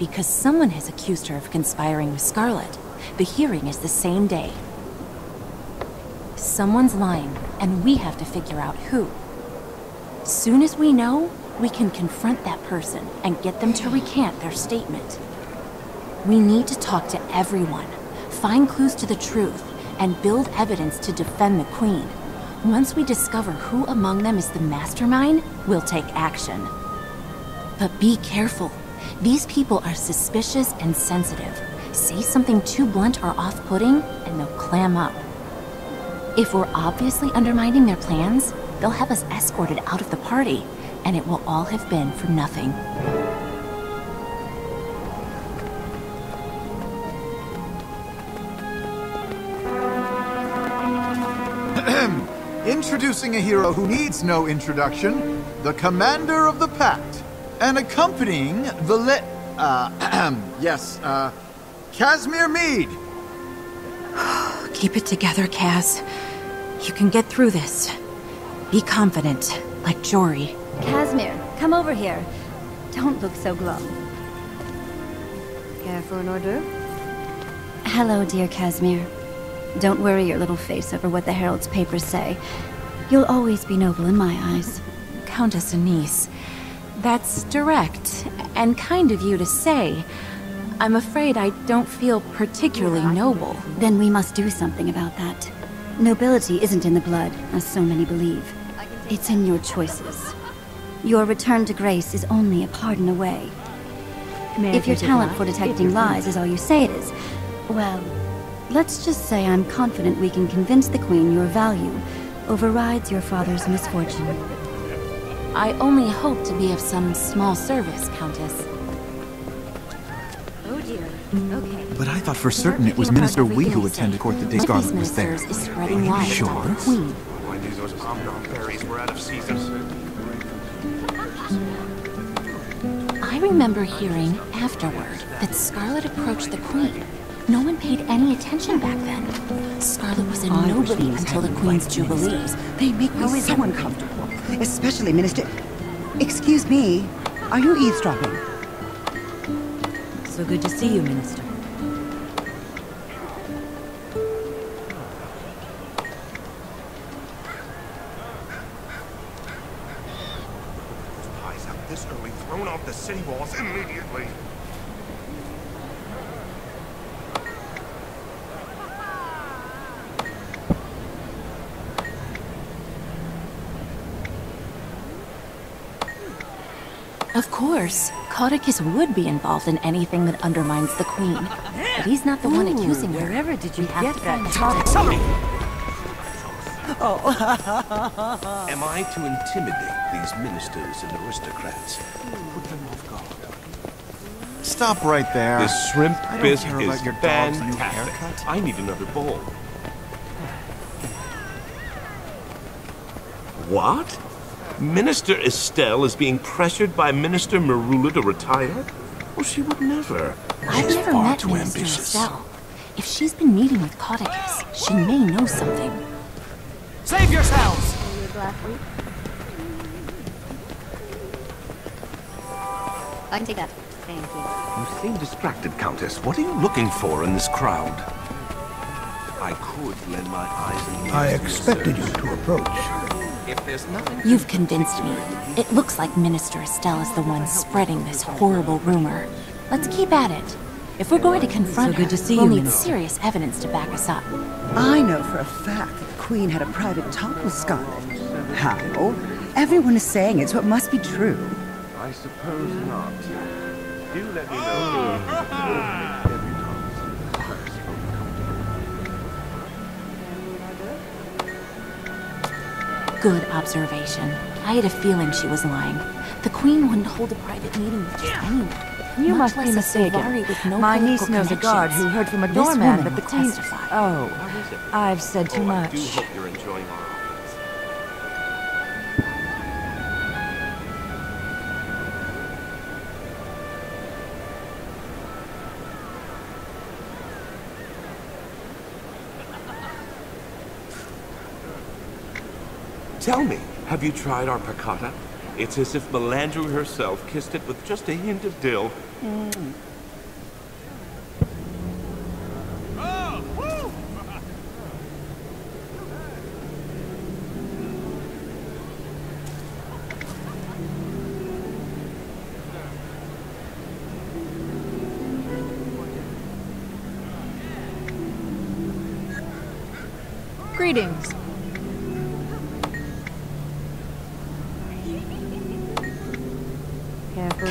because someone has accused her of conspiring with Scarlet. The hearing is the same day. Someone's lying, and we have to figure out who. Soon as we know, we can confront that person and get them to recant their statement. We need to talk to everyone, find clues to the truth, and build evidence to defend the Queen. Once we discover who among them is the mastermind, we'll take action. But be careful. These people are suspicious and sensitive. Say something too blunt or off-putting, and they'll clam up. If we're obviously undermining their plans, they'll have us escorted out of the party, and it will all have been for nothing. Introducing a hero who needs no introduction, the Commander of the Pact, and accompanying the Casimir Meade. Keep it together, Kaz. You can get through this. Be confident, like Jory. Casimir, come over here. Don't look so glum. Care for an hors d'oeuvre? Hello, dear Casimir. Don't worry your little face over what the Herald's papers say. You'll always be noble in my eyes. Countess Anise, that's direct and kind of you to say. I'm afraid I don't feel particularly noble. Then we must do something about that. Nobility isn't in the blood, as so many believe. It's in your choices. Your return to grace is only a pardon away. If your talent for detecting lies is all you say it is, well, let's just say I'm confident we can convince the Queen your value overrides your father's misfortune. I only hope to be of some small service, Countess. Oh dear. Okay. But I thought for certain it was Minister Wee who attended court the day Scarlet was there. Is spreading lies Sure? about the Queen. I knew those omnom berries were out of season. I remember hearing afterward that Scarlet approached the Queen. No one paid any attention back then. Scarlet was a nobody until the Queen's Jubilees. They make me so uncomfortable. Especially Minister... Excuse me, are you eavesdropping? So good to see you, Minister. Spies out this early, thrown off the city walls immediately. Of course, Caudicus would be involved in anything that undermines the Queen. But he's not the one accusing her. Wherever did you We have get to that? find out. Tell me! Oh. Am I to intimidate these ministers and aristocrats? Put them off guard. Stop right there. This shrimp I don't bisque care is about your dog's new fantastic. haircut. I need another bowl. What? Minister Estelle is being pressured by Minister Marula to retire? Well, she would never. I've She's never far met too Minister ambitious. Estelle. If she's been meeting with Caudicus, she may know something. Save yourselves! I can take that. Thank you. You seem distracted, Countess. What are you looking for in this crowd? I could lend my eyes and ears I to your expected you search. to approach. If there's nothing... You've convinced me. It looks like Minister Estelle is the one spreading this horrible rumor. Let's keep at it. If we're going to confront So good to her, see we'll you, need Minister. serious evidence to back us up. I know for a fact that the Queen had a private talk with Scarlet. How? Everyone is saying it, so it must be true. I suppose not. Do let me know. Good observation. I had a feeling she was lying. The Queen wouldn't hold a private meeting with just anyone. You much must be less a mistaken. Sylvari with no My niece political knows a guard connections. who heard from a This doorman woman that the will Queen... testify. Oh, How is it? I've said too I much. do hope you're enjoying our office. Tell me, have you tried our piccata? It's as if Melandru herself kissed it with just a hint of dill. Greetings.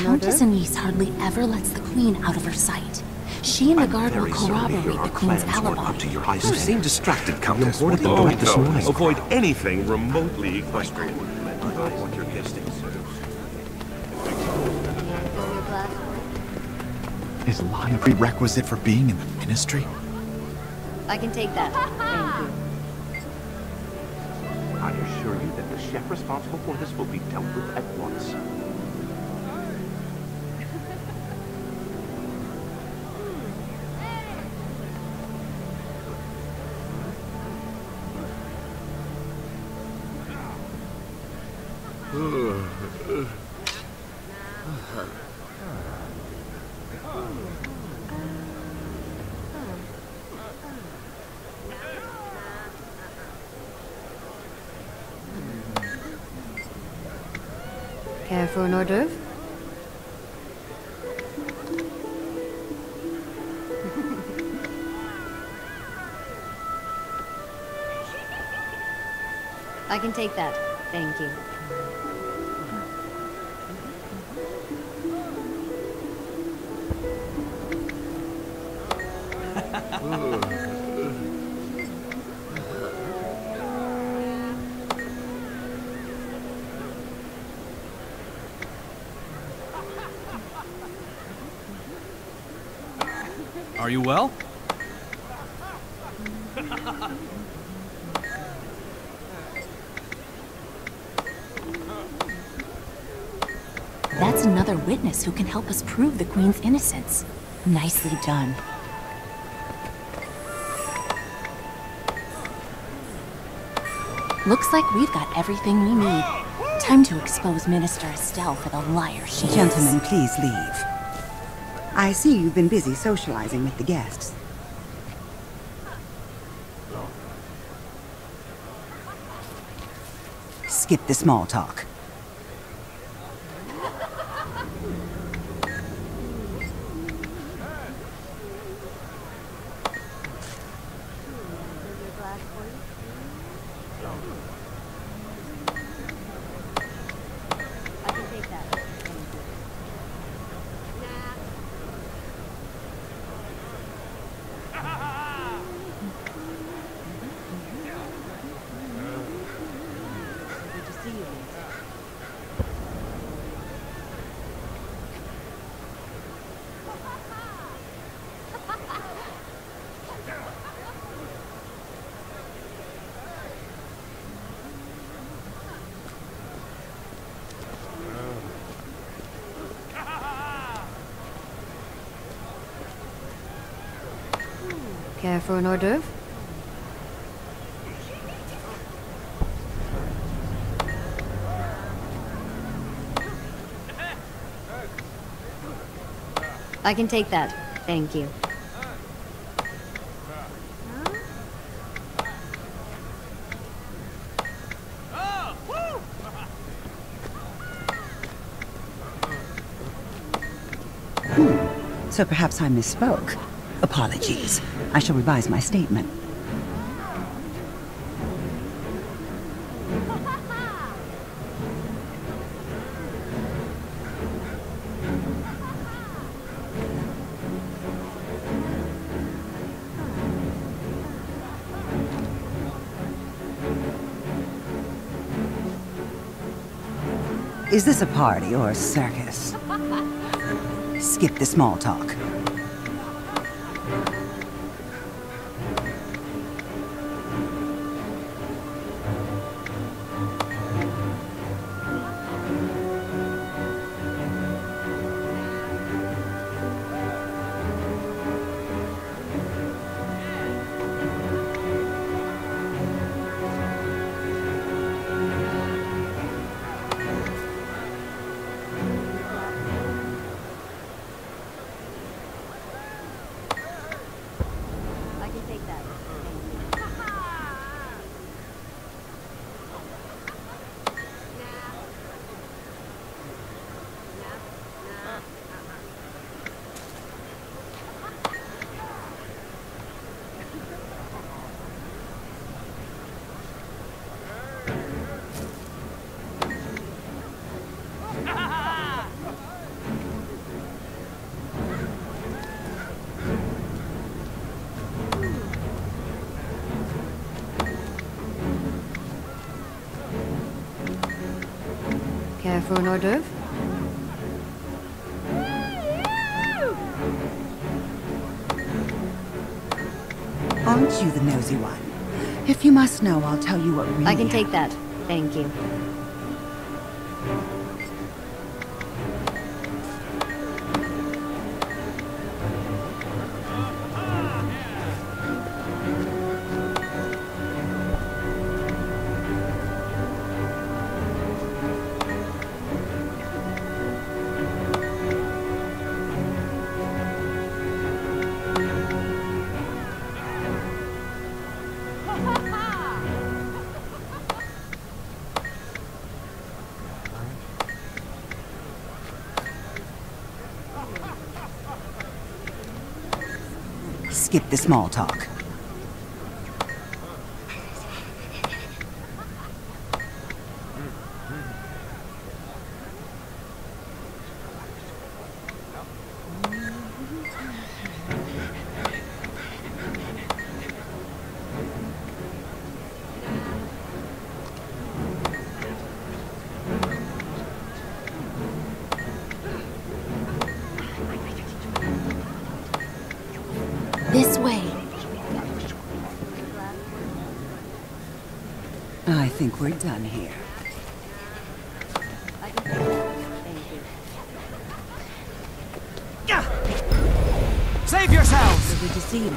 Countess Anise hardly ever lets the Queen out of her sight. She and the guard will corroborate the Queen's alibi. You seem distracted, Countess. What did you this morning? Avoid anything remotely equestrian. What you're guessing, Is lying a prerequisite for being in the ministry? I can take that. Thank you. I assure you that the chef responsible for this will be dealt with at once. Care for an hors d'oeuvre? I can take that. Thank you. Are you well? That's another witness who can help us prove the Queen's innocence. Nicely done. Looks like we've got everything we need. Time to expose Minister Estelle for the liar she is. Gentlemen, please leave. I see you've been busy socializing with the guests. Skip the small talk. Care for an hors d'oeuvre? I can take that. Thank you. So perhaps I misspoke. Apologies. I shall revise my statement. Is this a party or a circus? Skip the small talk. Care for an hors d'oeuvre? Aren't you the nosy one? If you must know, I'll tell you what really I can take that. Thank you. Skip the small talk. This way. I think we're done here. Save yourselves! So good to see you.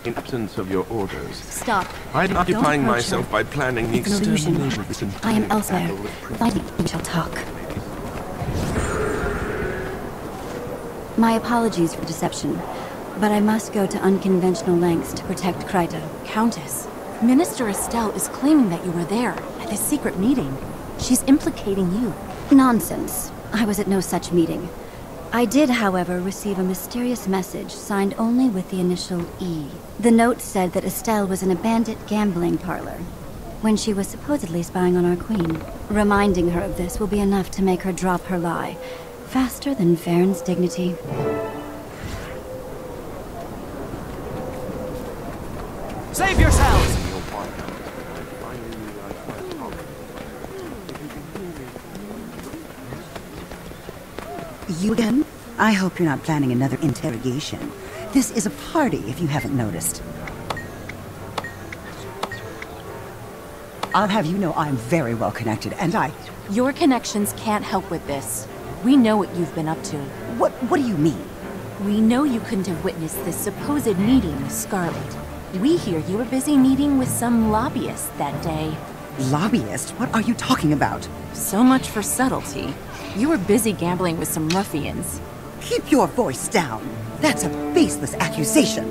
In absence of your orders, Stop. I'm occupying approach myself her. by planning the It's an illusion. extermination of this I am entire elsewhere. battle with Fighting, we shall talk. My apologies for deception, but I must go to unconventional lengths to protect Kryta. Countess, Minister Estelle is claiming that you were there at this secret meeting. She's implicating you. Nonsense. I was at no such meeting. I did, however, receive a mysterious message signed only with the initial E. The note said that Estelle was in a bandit gambling parlor when she was supposedly spying on our queen. Reminding her of this will be enough to make her drop her lie, faster than Farron's dignity. Save yourselves! You again? I hope you're not planning another interrogation. This is a party, if you haven't noticed. I'll have you know I'm very well connected, and Your connections can't help with this. We know what you've been up to. What do you mean? We know you couldn't have witnessed this supposed meeting with Scarlet. We hear you were busy meeting with some lobbyist that day. Lobbyist? What are you talking about? So much for subtlety. You were busy gambling with some ruffians. Keep your voice down. That's a baseless accusation.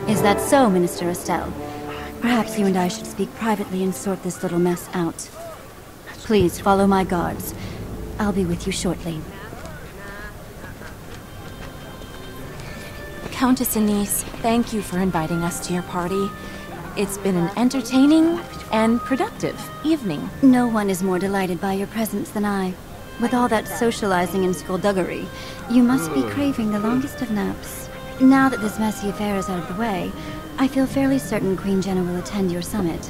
Is that so, Minister Estelle? Perhaps you and I should speak privately and sort this little mess out. Please follow my guards. I'll be with you shortly. Countess Anise, thank you for inviting us to your party. It's been an entertaining and productive evening. No one is more delighted by your presence than I. With all that socializing and skullduggery, you must be craving the longest of naps. Now that this messy affair is out of the way, I feel fairly certain Queen Jenna will attend your summit.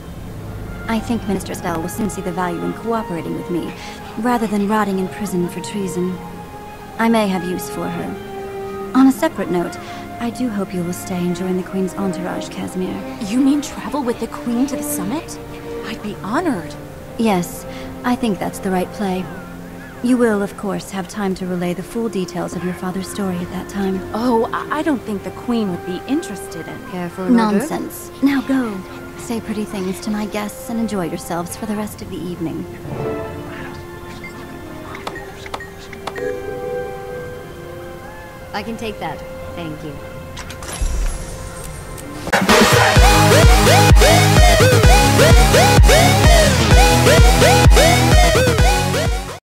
I think Minister Estelle will soon see the value in cooperating with me, rather than rotting in prison for treason. I may have use for her. On a separate note, I do hope you will stay and join the Queen's entourage, Casimir. You mean travel with the Queen to the summit? I'd be honored. Yes, I think that's the right play. You will, of course, have time to relay the full details of your father's story at that time. Oh, I don't think the Queen would be interested in. Care for an hors d'oeuvre? Nonsense. Now go. Say pretty things to my guests and enjoy yourselves for the rest of the evening. I can take that. Thank you.